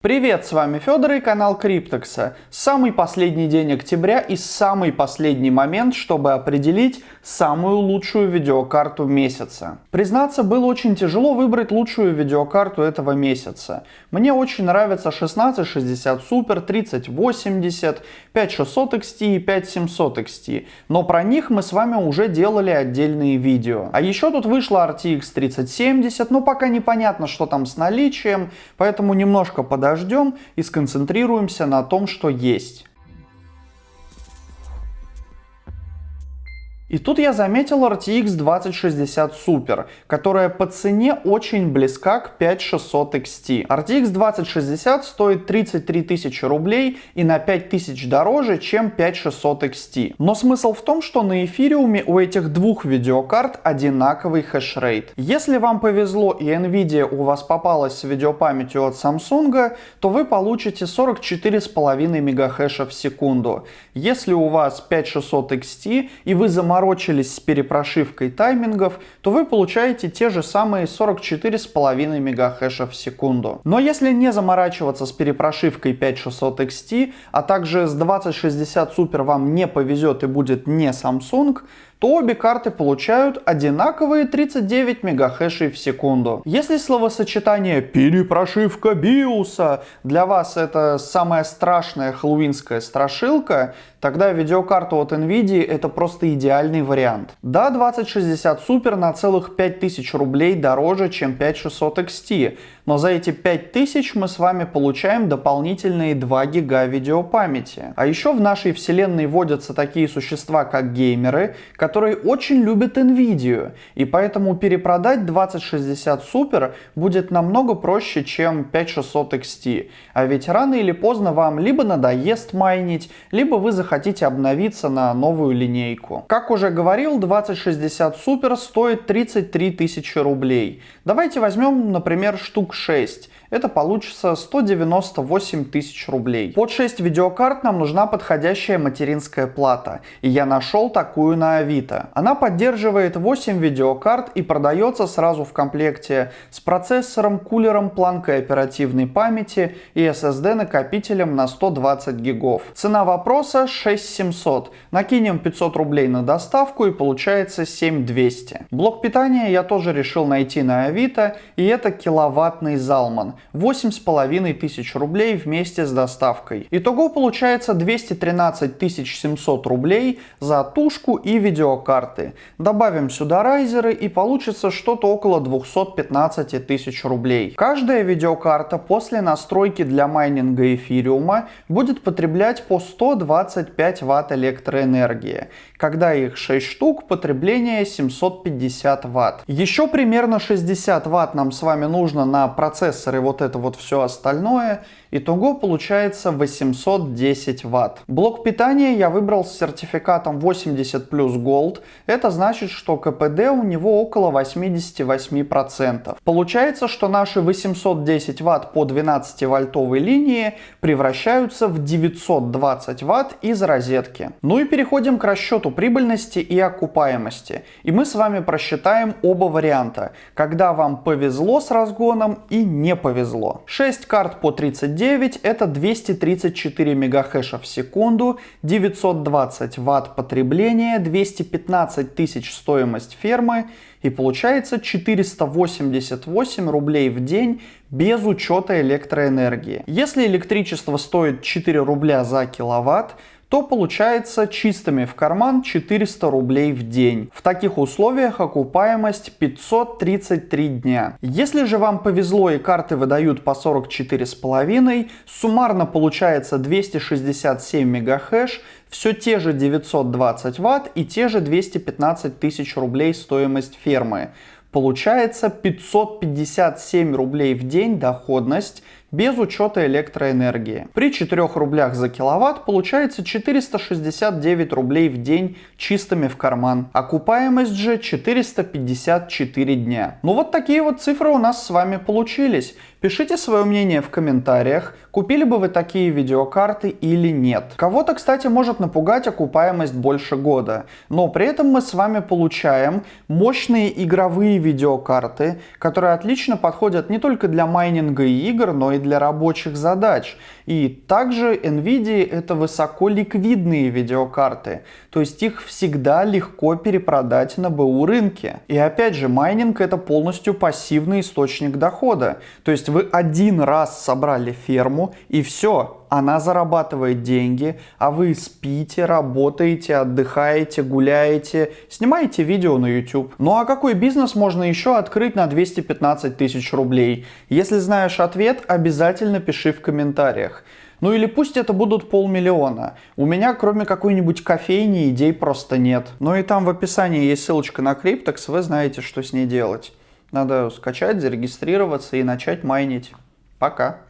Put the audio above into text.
Привет, с вами Федор и канал Криптекса. Самый последний день октября и самый последний момент, чтобы определить самую лучшую видеокарту месяца. Признаться, было очень тяжело выбрать лучшую видеокарту этого месяца. Мне очень нравятся 1660 Super, 3080, 5600 XT и 5700 XT, но про них мы с вами уже делали отдельные видео. А еще тут вышла RTX 3070, но пока непонятно, что там с наличием, поэтому немножко подождем и сконцентрируемся на том, что есть. И тут я заметил RTX 2060 Super, которая по цене очень близка к 5600 XT. RTX 2060 стоит 33 тысячи рублей и на 5000 дороже, чем 5600 XT. Но смысл в том, что на эфириуме у этих двух видеокарт одинаковый хешрейт. Если вам повезло и Nvidia у вас попалась с видеопамятью от Samsung, то вы получите 44,5 МГц в секунду. Если у вас 5600 XT и вы заморочились с перепрошивкой таймингов, то вы получаете те же самые 44,5 МГц в секунду. Но если не заморачиваться с перепрошивкой 5600 XT, а также с 2060 Super вам не повезет и будет не Samsung, то обе карты получают одинаковые 39 МГц в секунду. Если словосочетание «перепрошивка биоса» для вас это самая страшная хэллоуинская страшилка, тогда видеокарту от Nvidia это просто идеальный вариант. Да, 2060 Super на целых 5000 рублей дороже, чем 5600 XT, но за эти 5000 мы с вами получаем дополнительные 2 гига видеопамяти. А еще в нашей вселенной водятся такие существа, как геймеры, которые очень любят Nvidia, и поэтому перепродать 2060 Super будет намного проще, чем 5600 XT. А ведь рано или поздно вам либо надоест майнить, либо вы захотите обновиться на новую линейку. Как уже говорил, 2060 Super стоит 33 тысячи рублей. Давайте возьмем, например, штук 6. Это получится 198 тысяч рублей. Под 6 видеокарт нам нужна подходящая материнская плата, и я нашел такую на Авито. Она поддерживает 8 видеокарт и продается сразу в комплекте с процессором, кулером, планкой оперативной памяти и SSD накопителем на 120 гигов. Цена вопроса 6700. Накинем 500 рублей на доставку и получается 7200. Блок питания я тоже решил найти на Авито, и это киловаттный Залман. 8500 рублей вместе с доставкой. Итого получается 213 700 рублей за тушку и видеокарты. Добавим сюда райзеры и получится что-то около 215 тысяч рублей. Каждая видеокарта после настройки для майнинга эфириума будет потреблять по 125 Вт электроэнергии. Когда их 6 штук, потребление 750 Вт. Еще примерно 60 Вт нам с вами нужно на процессоры, вот это вот все остальное. Итого получается 810 Вт. Блок питания я выбрал с сертификатом 80 плюс Gold. Это значит, что КПД у него около 88%. Получается, что наши 810 Вт по 12 вольтовой линии превращаются в 920 Вт из розетки. Ну и переходим к расчету прибыльности и окупаемости. И мы с вами просчитаем оба варианта, когда вам повезло с разгоном и не повезло. 6 карт по 39 это 234 МГц в секунду, 920 Вт потребления, 215 тысяч стоимость фермы, и получается 488 рублей в день без учета электроэнергии. Если электричество стоит 4 рубля за киловатт, то получается чистыми в карман 400 рублей в день. В таких условиях окупаемость 533 дня. Если же вам повезло и карты выдают по 44,5, суммарно получается 267 МГц, все те же 920 Вт и те же 215 тысяч рублей стоимость фермы. Получается 557 рублей в день доходность без учета электроэнергии. При 4 рублях за киловатт получается 469 рублей в день чистыми в карман. Окупаемость же 454 дня. Ну вот такие вот цифры у нас с вами получились. Пишите свое мнение в комментариях, купили бы вы такие видеокарты или нет. Кого-то, кстати, может напугать окупаемость больше года, но при этом мы с вами получаем мощные игровые видеокарты, которые отлично подходят не только для майнинга и игр, но и для рабочих задач. И также NVIDIA это высоколиквидные видеокарты, то есть их всегда легко перепродать на БУ рынке. И опять же, майнинг это полностью пассивный источник дохода, то есть вы один раз собрали ферму и все, она зарабатывает деньги, а вы спите, работаете, отдыхаете, гуляете, снимаете видео на YouTube. Ну а какой бизнес можно еще открыть на 215 тысяч рублей? Если знаешь ответ, обязательно пиши в комментариях. Ну или пусть это будут 500 000. У меня кроме какой-нибудь кофейни идей просто нет. Ну и там в описании есть ссылочка на Cryptox, вы знаете, что с ней делать. Надо скачать, зарегистрироваться и начать майнить. Пока.